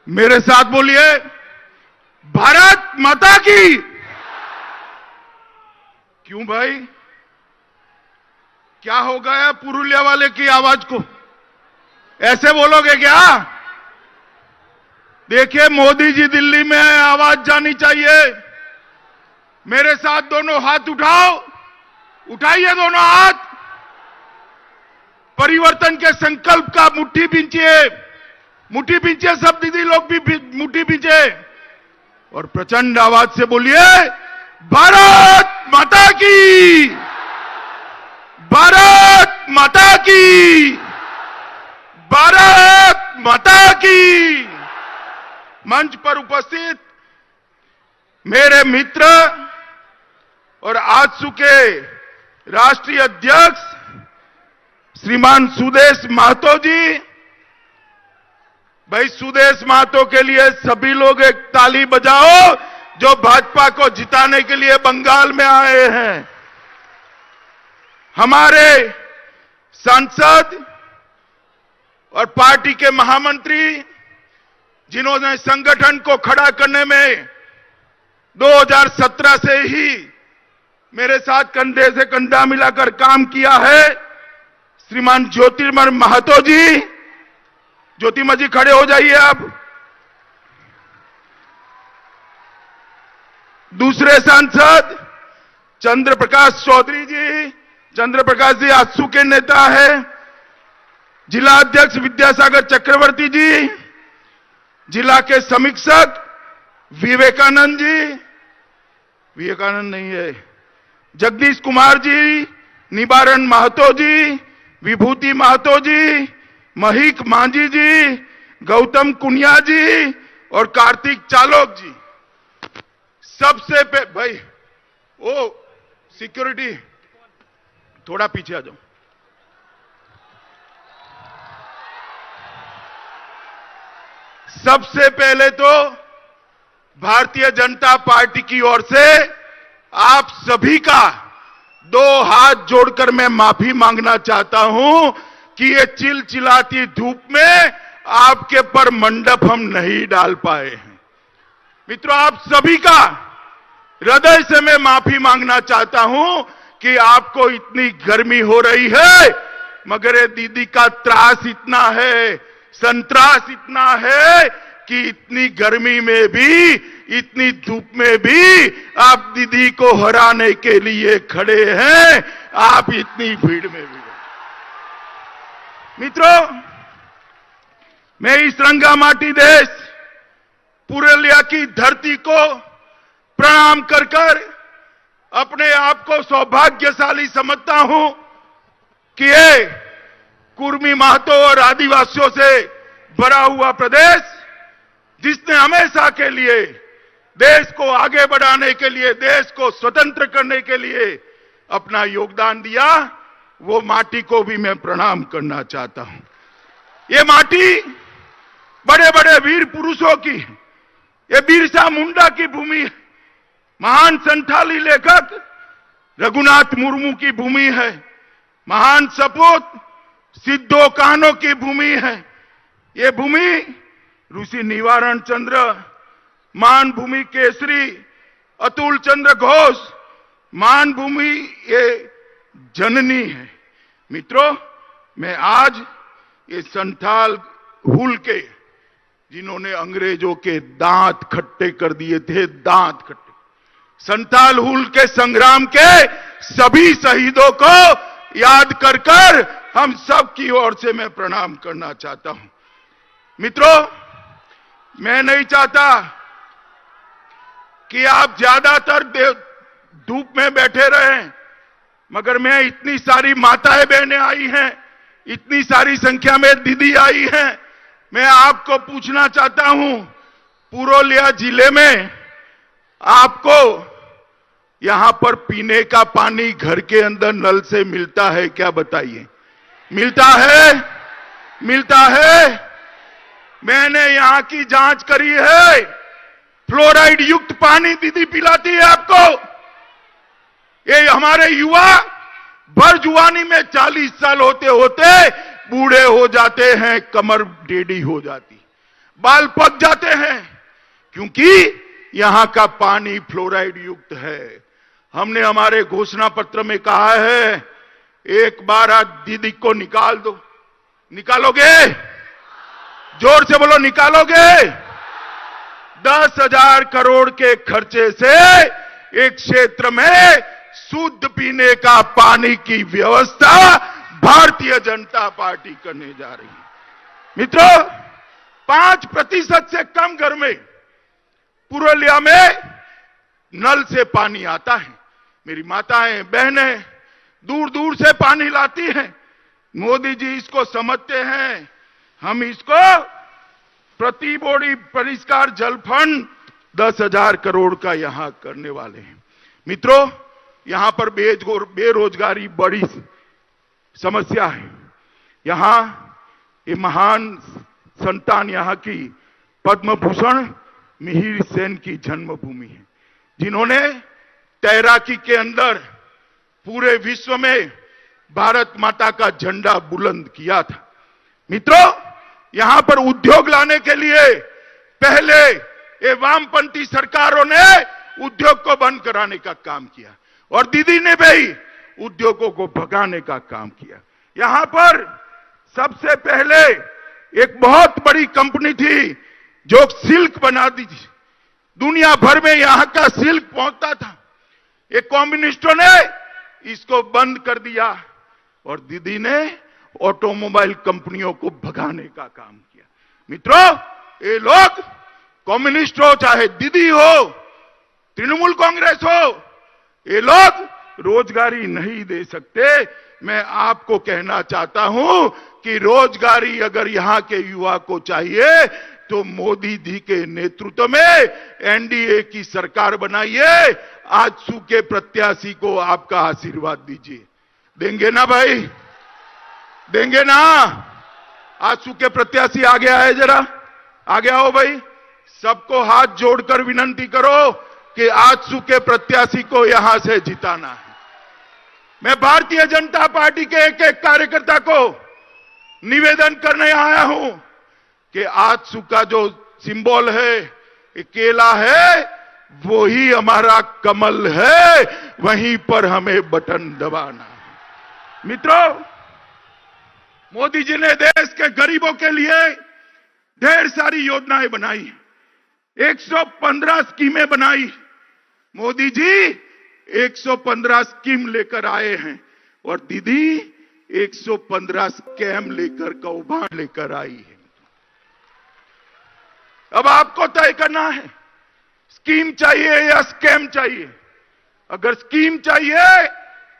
मेरे साथ बोलिए, भारत माता की। क्यों भाई, क्या हो गया पुरुलिया वाले की आवाज को? ऐसे बोलोगे क्या? देखिए, मोदी जी दिल्ली में है, आवाज जानी चाहिए। मेरे साथ दोनों हाथ उठाओ, उठाइए दोनों हाथ। परिवर्तन के संकल्प का मुट्ठी पीछे सब दीदी लोग भी मुट्ठी पीछे, और प्रचंड आवाज से बोलिए, भारत माता की, भारत माता की, भारत माता की। मंच पर उपस्थित मेरे मित्र और आजसू के राष्ट्रीय अध्यक्ष श्रीमान सुदेश महतो जी, भाई सुदेश महतो के लिए सभी लोग एक ताली बजाओ, जो भाजपा को जिताने के लिए बंगाल में आए हैं। हमारे सांसद और पार्टी के महामंत्री, जिन्होंने संगठन को खड़ा करने में 2017 से ही मेरे साथ कंधे से कंधा मिलाकर काम किया है, श्रीमान ज्योतिर्मय महतो जी। ज्योतिर्मय जी खड़े हो जाइए आप। दूसरे सांसद चंद्र प्रकाश चौधरी जी, चंद्र प्रकाश जी आजसू के नेता है। जिला अध्यक्ष विद्यासागर चक्रवर्ती जी, जिला के समीक्षक विवेकानंद जी, विवेकानंद नहीं है, जगदीश कुमार जी, निवारण महतो जी, विभूति महतो जी, महिक मांझी जी, गौतम कुनिया जी और कार्तिक चालोक जी। सबसे भाई ओ सिक्योरिटी थोड़ा पीछे आ जाओ। सबसे पहले तो भारतीय जनता पार्टी की ओर से आप सभी का दो हाथ जोड़कर मैं माफी मांगना चाहता हूं कि ये चिलचिलाती धूप में आपके पर मंडप हम नहीं डाल पाए हैं। मित्रों, आप सभी का हृदय से मैं माफी मांगना चाहता हूं कि आपको इतनी गर्मी हो रही है, मगर ये दीदी का त्रास इतना है, संत्रास इतना है कि इतनी गर्मी में भी, इतनी धूप में भी आप दीदी को हराने के लिए खड़े हैं, आप इतनी भीड़ में भी। मित्रों, मैं इस रंगामाटी देश पुरुलिया की धरती को प्रणाम कर कर अपने आप को सौभाग्यशाली समझता हूं कि ये कुर्मी महतो और आदिवासियों से भरा हुआ प्रदेश, जिसने हमेशा के लिए देश को आगे बढ़ाने के लिए, देश को स्वतंत्र करने के लिए अपना योगदान दिया, वो माटी को भी मैं प्रणाम करना चाहता हूं। ये माटी बड़े बड़े वीर पुरुषों की, ये बिरसा मुंडा की भूमि है, महान संथाली लेखक रघुनाथ मुर्मू की भूमि है, महान सपूत सिद्धो कान्हो की भूमि है। ये भूमि ऋषि निवारण चंद्र, मान भूमि केसरी अतुल चंद्र घोष, मान भूमि ये जननी है। मित्रों, मैं आज ये संथाल हुल के, जिन्होंने अंग्रेजों के दांत खट्टे कर दिए थे, दांत खट्टे, संथाल हुल के संग्राम के सभी शहीदों को याद कर कर हम सब की ओर से मैं प्रणाम करना चाहता हूं। मित्रों, मैं नहीं चाहता कि आप ज्यादातर धूप में बैठे रहें, मगर मैं इतनी सारी माताएं बहनें आई हैं, इतनी सारी संख्या में दीदी आई हैं, मैं आपको पूछना चाहता हूं, पुरुलिया जिले में आपको यहां पर पीने का पानी घर के अंदर नल से मिलता है क्या? बताइए, मिलता है? मिलता है? मैंने यहां की जांच करी है, फ्लोराइड युक्त पानी दीदी पिलाती है आपको। ये हमारे युवा भर जुआनी में 40 साल होते होते बूढ़े हो जाते हैं, कमर टेढ़ी हो जाती। बाल पक जाते हैं, क्योंकि यहां का पानी फ्लोराइड युक्त है। हमने हमारे घोषणा पत्र में कहा है, एक बार आज दीदी को निकाल दो। निकालोगे? जोर से बोलो, निकालोगे? 10,000 करोड़ के खर्चे से एक क्षेत्र में शुद्ध पीने का पानी की व्यवस्था भारतीय जनता पार्टी करने जा रही है। मित्रों, 5% से कम घर में पुरुलिया में नल से पानी आता है। मेरी माताएं बहनें दूर दूर से पानी लाती हैं। मोदी जी इसको समझते हैं। हम इसको प्रति बोरी परिष्कार जल फंड 10,000 करोड़ का यहां करने वाले हैं। मित्रों, यहां पर बेरोजगारी बड़ी समस्या है। यहां ये महान संतान, यहां की पद्म भूषण मिहिर सेन की जन्मभूमि है, जिन्होंने तैराकी के अंदर पूरे विश्व में भारत माता का झंडा बुलंद किया था। मित्रों, यहां पर उद्योग लाने के लिए पहले ये वामपंथी सरकारों ने उद्योग को बंद कराने का काम किया और दीदी ने भी उद्योगों को भगाने का काम किया। यहां पर सबसे पहले एक बहुत बड़ी कंपनी थी जो सिल्क बना दी थी। दुनिया भर में यहां का सिल्क पहुंचता था। ये कम्युनिस्टों ने इसको बंद कर दिया और दीदी ने ऑटोमोबाइल कंपनियों को भगाने का काम किया। मित्रों, ये लोग कम्युनिस्ट हो, चाहे दीदी हो, तृणमूल कांग्रेस हो, ये लोग रोजगारी नहीं दे सकते। मैं आपको कहना चाहता हूं कि रोजगारी अगर यहां के युवा को चाहिए तो मोदी जी के नेतृत्व में एनडीए की सरकार बनाइए। आजसू के प्रत्याशी को आपका आशीर्वाद दीजिए। देंगे ना भाई? देंगे ना? आजसू के प्रत्याशी आगे आए, जरा आगे आओ भाई। सबको हाथ जोड़कर विनती करो कि आजसू के प्रत्याशी को यहां से जिताना है। मैं भारतीय जनता पार्टी के एक एक कार्यकर्ता को निवेदन करने आया हूं कि आजसू का जो सिंबल है, केला है, वो ही हमारा कमल है, वहीं पर हमें बटन दबाना है। मित्रों, मोदी जी ने देश के गरीबों के लिए ढेर सारी योजनाएं बनाई, 115 स्कीमें बनाई। मोदी जी 115 स्कीम लेकर आए हैं और दीदी 115 स्कैम लेकर, कौभांड लेकर आई है। अब आपको तय करना है, स्कीम चाहिए या स्कैम चाहिए। अगर स्कीम चाहिए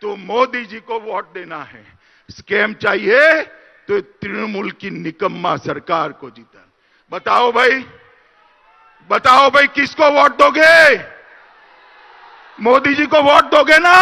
तो मोदी जी को वोट देना है, स्कैम चाहिए तो तृणमूल की निकम्मा सरकार को जीतना। बताओ भाई, बताओ भाई, किसको वोट दोगे? मोदी जी को वोट दोगे ना?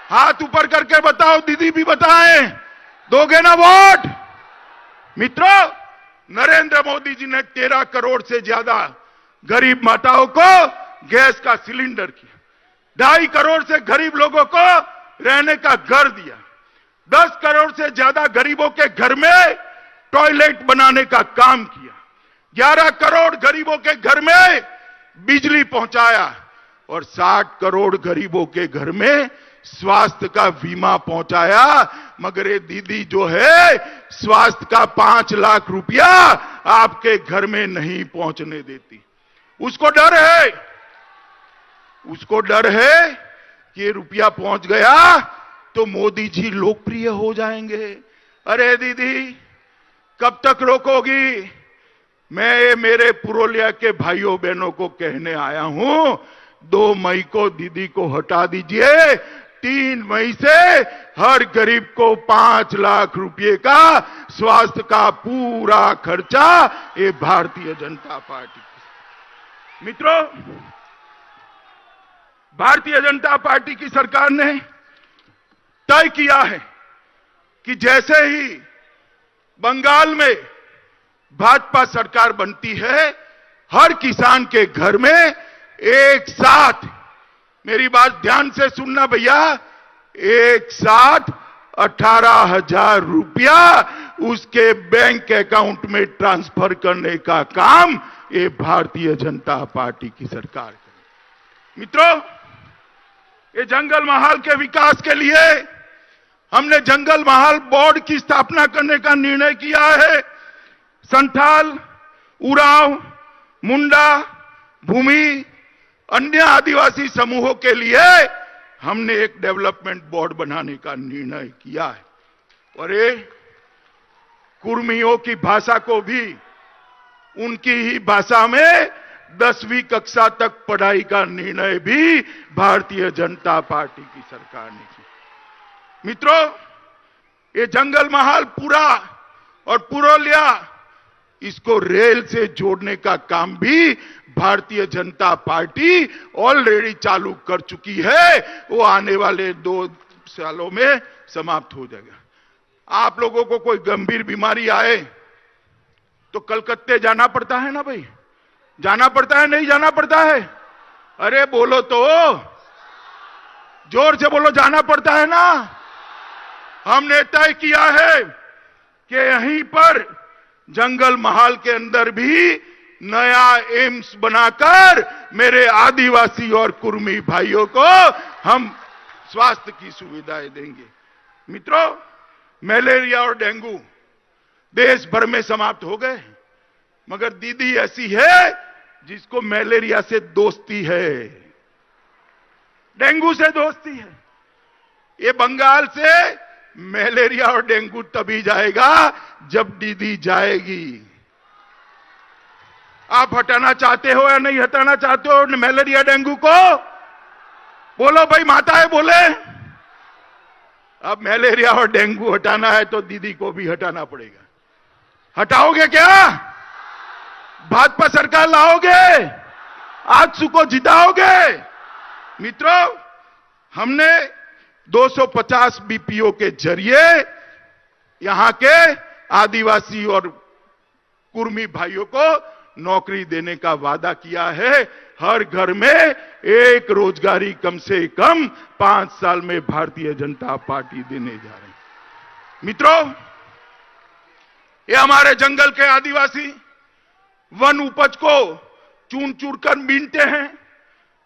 हाथ ऊपर करके बताओ, दीदी भी बताएं, दोगे ना वोट? मित्रों, नरेंद्र मोदी जी ने 13 करोड़ से ज्यादा गरीब माताओं को गैस का सिलेंडर किया, 2.5 करोड़ से गरीब लोगों को रहने का घर दिया, 10 करोड़ से ज्यादा गरीबों के घर में टॉयलेट बनाने का काम किया, 11 करोड़ गरीबों के घर में बिजली पहुंचाया और 60 करोड़ गरीबों के घर में स्वास्थ्य का बीमा पहुंचाया। मगर ये दीदी जो है, स्वास्थ्य का 5 लाख रुपया आपके घर में नहीं पहुंचने देती। उसको डर है, उसको डर है कि ये रुपया पहुंच गया तो मोदी जी लोकप्रिय हो जाएंगे। अरे दीदी, कब तक रोकोगी? मैं मेरे पुरुलिया के भाइयों बहनों को कहने आया हूं, 2 मई को दीदी को हटा दीजिए। 3 मई से हर गरीब को 5 लाख रुपए का स्वास्थ्य का पूरा खर्चा ये भारतीय जनता पार्टी। मित्रों, भारतीय जनता पार्टी की सरकार ने तय किया है कि जैसे ही बंगाल में भाजपा सरकार बनती है, हर किसान के घर में एक साथ, मेरी बात ध्यान से सुनना भैया, एक साथ 18,000 रुपया उसके बैंक अकाउंट में ट्रांसफर करने का काम ये भारतीय जनता पार्टी की सरकार करे। मित्रों, ये जंगल महाल के विकास के लिए हमने जंगल महाल बोर्ड की स्थापना करने का निर्णय किया है। संथाल, उरांव, मुंडा, भूमि, अन्य आदिवासी समूहों के लिए हमने एक डेवलपमेंट बोर्ड बनाने का निर्णय किया है और ये कुर्मियों की भाषा को भी उनकी ही भाषा में 10वीं कक्षा तक पढ़ाई का निर्णय भी भारतीय जनता पार्टी की सरकार ने किया। मित्रों, ये जंगल महाल पूरा और पुरुलिया इसको रेल से जोड़ने का काम भी भारतीय जनता पार्टी ऑलरेडी चालू कर चुकी है। वो आने वाले 2 सालों में समाप्त हो जाएगा। आप लोगों को कोई गंभीर बीमारी आए तो कलकत्ते जाना पड़ता है ना भाई, जाना पड़ता है नहीं जाना पड़ता है? अरे बोलो तो, जोर से बोलो, जाना पड़ता है ना। हमने तय किया है कि यहीं पर जंगल महाल के अंदर भी नया एम्स बनाकर मेरे आदिवासी और कुर्मी भाइयों को हम स्वास्थ्य की सुविधाएं देंगे। मित्रों, मलेरिया और डेंगू देश भर में समाप्त हो गए, मगर दीदी ऐसी है जिसको मलेरिया से दोस्ती है, डेंगू से दोस्ती है। ये बंगाल से मलेरिया और डेंगू तभी जाएगा जब दीदी जाएगी। आप हटाना चाहते हो या नहीं हटाना चाहते हो मलेरिया डेंगू को? बोलो भाई, माताएं बोले। अब मलेरिया और डेंगू हटाना है तो दीदी को भी हटाना पड़ेगा। हटाओगे क्या? भाजपा सरकार लाओगे? आजसू को जिताओगे? मित्रों, हमने 250 बीपीओ के जरिए यहां के आदिवासी और कुर्मी भाइयों को नौकरी देने का वादा किया है। हर घर में एक रोजगारी कम से कम 5 साल में भारतीय जनता पार्टी देने जा रही है। मित्रों, ये हमारे जंगल के आदिवासी वन उपज को चुन चुन कर बीनते हैं,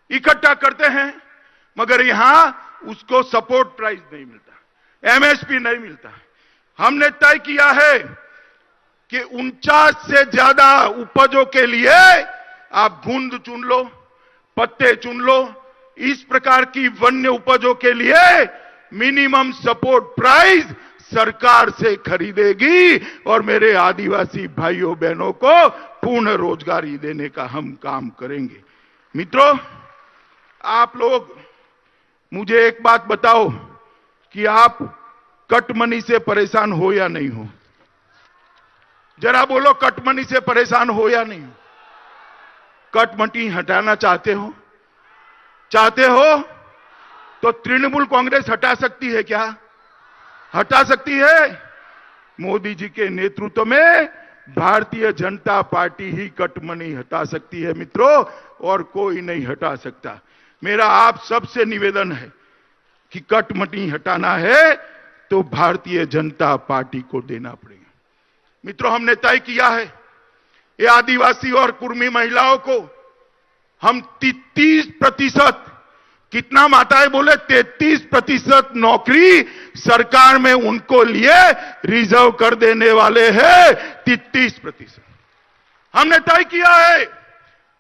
इकट्ठा करते हैं, मगर यहां उसको सपोर्ट प्राइस नहीं मिलता, एमएसपी नहीं मिलता। हमने तय किया है कि 49 से ज्यादा उपजों के लिए आप घुंड चुन लो, पत्ते चुन लो। इस प्रकार की वन्य उपजों के लिए मिनिमम सपोर्ट प्राइस सरकार से खरीदेगी और मेरे आदिवासी भाइयों बहनों को पूर्ण रोजगारी देने का हम काम करेंगे। मित्रों, आप लोग मुझे एक बात बताओ कि आप कटमनी से परेशान हो या नहीं हो? जरा बोलो, कटमनी से परेशान हो या नहीं? कटमनी हटाना चाहते हो? चाहते हो तो तृणमूल कांग्रेस हटा सकती है क्या? हटा सकती है। मोदी जी के नेतृत्व में भारतीय जनता पार्टी ही कटमनी हटा सकती है मित्रों, और कोई नहीं हटा सकता। मेरा आप सबसे निवेदन है कि कटमनी हटाना है तो भारतीय जनता पार्टी को देना पड़ेगा। मित्रों, हमने तय किया है ये आदिवासी और कुर्मी महिलाओं को हम 33%, कितना माताएं बोले, 33% नौकरी सरकार में उनको लिए रिजर्व कर देने वाले हैं। 33% हमने तय किया है।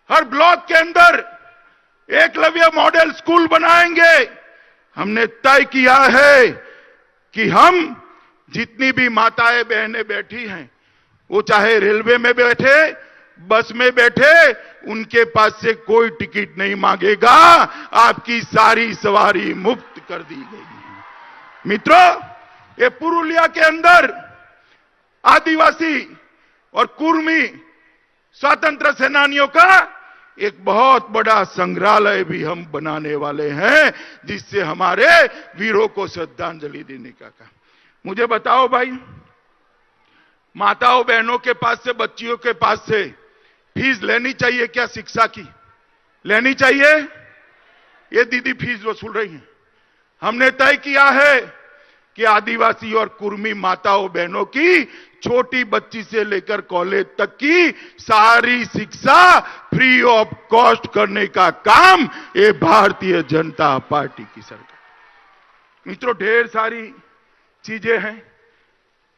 हर ब्लॉक के अंदर एकलव्य मॉडल स्कूल बनाएंगे। हमने तय किया है कि हम जितनी भी माताएं बहनें बैठी हैं, वो चाहे रेलवे में बैठे, बस में बैठे, उनके पास से कोई टिकट नहीं मांगेगा। आपकी सारी सवारी मुफ्त कर दी गई है। मित्रों, ये पुरुलिया के अंदर आदिवासी और कुर्मी स्वतंत्र सेनानियों का एक बहुत बड़ा संग्रहालय भी हम बनाने वाले हैं, जिससे हमारे वीरों को श्रद्धांजलि देने का काम। मुझे बताओ भाई, माताओं बहनों के पास से, बच्चियों के पास से फीस लेनी चाहिए क्या? शिक्षा की लेनी चाहिए? ये दीदी फीस वसूल रही हैं। हमने तय किया है कि आदिवासी और कुर्मी माताओं बहनों की छोटी बच्ची से लेकर कॉलेज तक की सारी शिक्षा फ्री ऑफ कॉस्ट करने का काम ये भारतीय जनता पार्टी की सरकार। मित्रों, ढेर सारी चीजें हैं,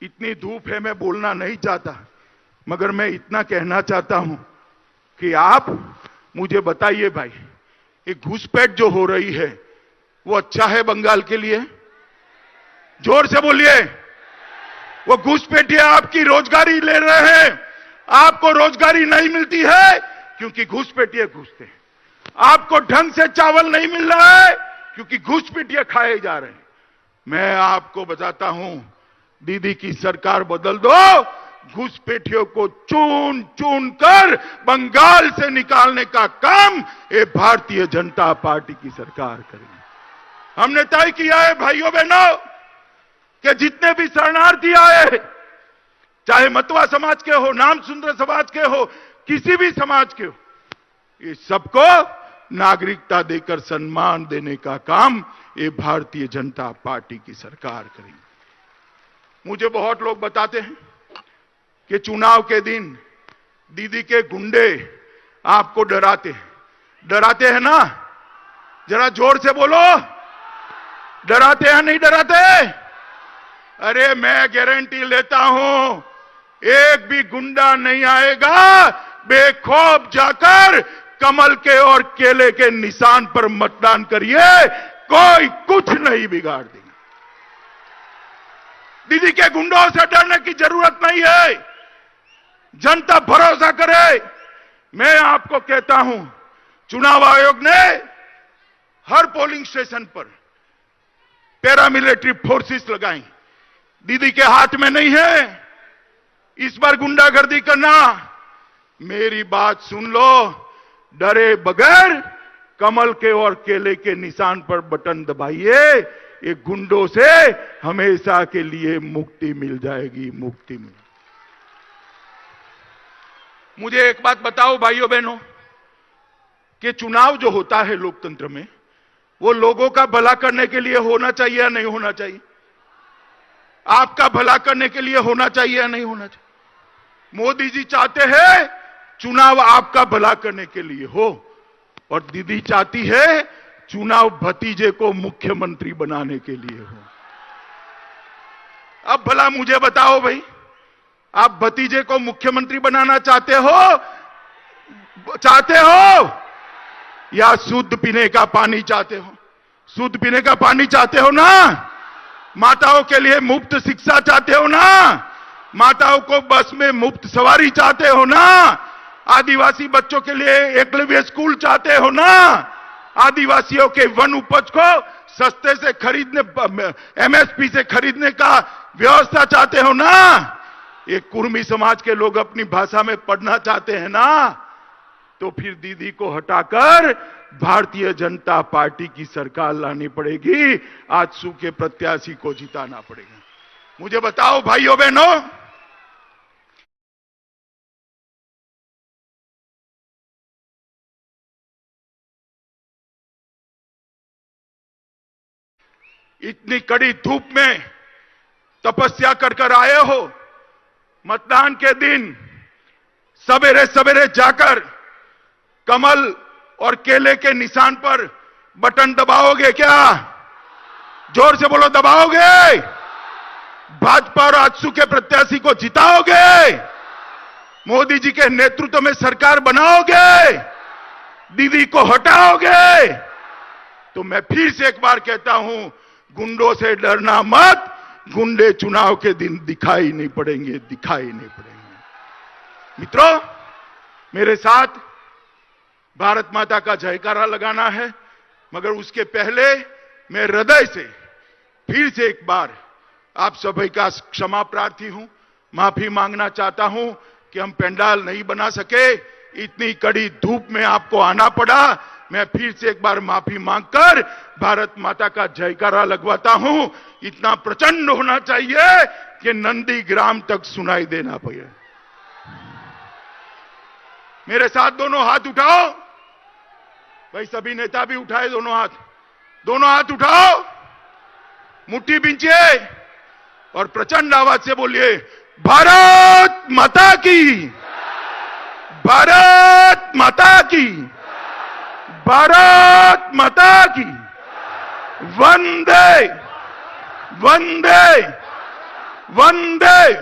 इतनी धूप है, मैं बोलना नहीं चाहता, मगर मैं इतना कहना चाहता हूं कि आप मुझे बताइए भाई, ये घुसपैठ जो हो रही है वो अच्छा है बंगाल के लिए? जोर से बोलिए। वो घुसपैठिया आपकी रोजगारी ले रहे हैं, आपको रोजगारी नहीं मिलती है क्योंकि घुसपैठिए घुसते हैं। आपको ढंग से चावल नहीं मिल रहा है क्योंकि घुसपैठिए खाए जा रहे हैं। मैं आपको बताता हूं, दीदी की सरकार बदल दो, घुसपैठियों को चुन चुन कर बंगाल से निकालने का काम ये भारतीय जनता पार्टी की सरकार करेगी। हमने तय किया है भाइयों बहनों कि जितने भी शरणार्थी आए, चाहे मतवा समाज के हो, नाम सुंदर समाज के हो, किसी भी समाज के हो, ये सबको नागरिकता देकर सम्मान देने का काम ये भारतीय जनता पार्टी की सरकार करेगी। मुझे बहुत लोग बताते हैं कि चुनाव के दिन दीदी के गुंडे आपको डराते हैं ना? जरा जोर से बोलो, डराते हैं नहीं डराते? अरे मैं गारंटी लेता हूं, एक भी गुंडा नहीं आएगा। बेखौफ जाकर कमल के और केले के निशान पर मतदान करिए, कोई कुछ नहीं बिगाड़ देगा। दीदी के गुंडों से डरने की जरूरत नहीं है, जनता भरोसा करे। मैं आपको कहता हूं, चुनाव आयोग ने हर पोलिंग स्टेशन पर पैरामिलिट्री फोर्सेस लगाई, दीदी के हाथ में नहीं है इस बार गुंडागर्दी करना। मेरी बात सुन लो, डरे बगैर कमल के और केले के निशान पर बटन दबाइए, ये गुंडों से हमेशा के लिए मुक्ति मिल जाएगी, मुक्ति मिल। मुझे एक बात बताओ भाइयों बहनों, कि चुनाव जो होता है लोकतंत्र में, वो लोगों का भला करने के लिए होना चाहिए या नहीं होना चाहिए? आपका भला करने के लिए होना चाहिए या नहीं होना चाहिए? मोदी जी चाहते हैं चुनाव आपका भला करने के लिए हो, और दीदी चाहती है चुनाव भतीजे को मुख्यमंत्री बनाने के लिए हो। अब भला मुझे बताओ भाई, आप भतीजे को मुख्यमंत्री बनाना चाहते हो या शुद्ध पीने का पानी चाहते हो? शुद्ध पीने का पानी चाहते हो ना? माताओं के लिए मुफ्त शिक्षा चाहते हो ना? माताओं को बस में मुफ्त सवारी चाहते हो ना? आदिवासी बच्चों के लिए एकलव्य स्कूल चाहते हो ना? आदिवासियों के वन उपज को सस्ते से खरीदने, एमएसपी से खरीदने का व्यवस्था चाहते हो ना? ये कुर्मी समाज के लोग अपनी भाषा में पढ़ना चाहते हैं ना? तो फिर दीदी को हटाकर भारतीय जनता पार्टी की सरकार लानी पड़ेगी, आजसू के प्रत्याशी को जिताना पड़ेगा। मुझे बताओ भाइयों बहनों, इतनी कड़ी धूप में तपस्या कर आए हो, मतदान के दिन सवेरे सवेरे जाकर कमल और केले के निशान पर बटन दबाओगे क्या? जोर से बोलो, दबाओगे? भाजपा और आजसू के प्रत्याशी को जिताओगे? मोदी जी के नेतृत्व में सरकार बनाओगे? दीदी को हटाओगे? तो मैं फिर से एक बार कहता हूं, गुंडों से डरना मत, गुंडे चुनाव के दिन दिखाई नहीं पड़ेंगे, दिखाई नहीं पड़ेंगे। मित्रों, मेरे साथ भारत माता का जयकारा लगाना है, मगर उसके पहले मैं हृदय से फिर से एक बार आप सभी का क्षमा प्रार्थी हूं, माफी मांगना चाहता हूं कि हम पंडाल नहीं बना सके, इतनी कड़ी धूप में आपको आना पड़ा। मैं फिर से एक बार माफी मांगकर भारत माता का जयकारा लगवाता हूं। इतना प्रचंड होना चाहिए कि नंदीग्राम तक सुनाई देना पड़े। मेरे साथ दोनों हाथ उठाओ भाई, सभी नेता भी उठाए दोनों हाथ, दोनों हाथ उठाओ। मुट्ठी बींचिए और प्रचंड आवाज से बोलिए, भारत माता की, भारत माता की, भारत माता की, वंदे वंदे वंदे।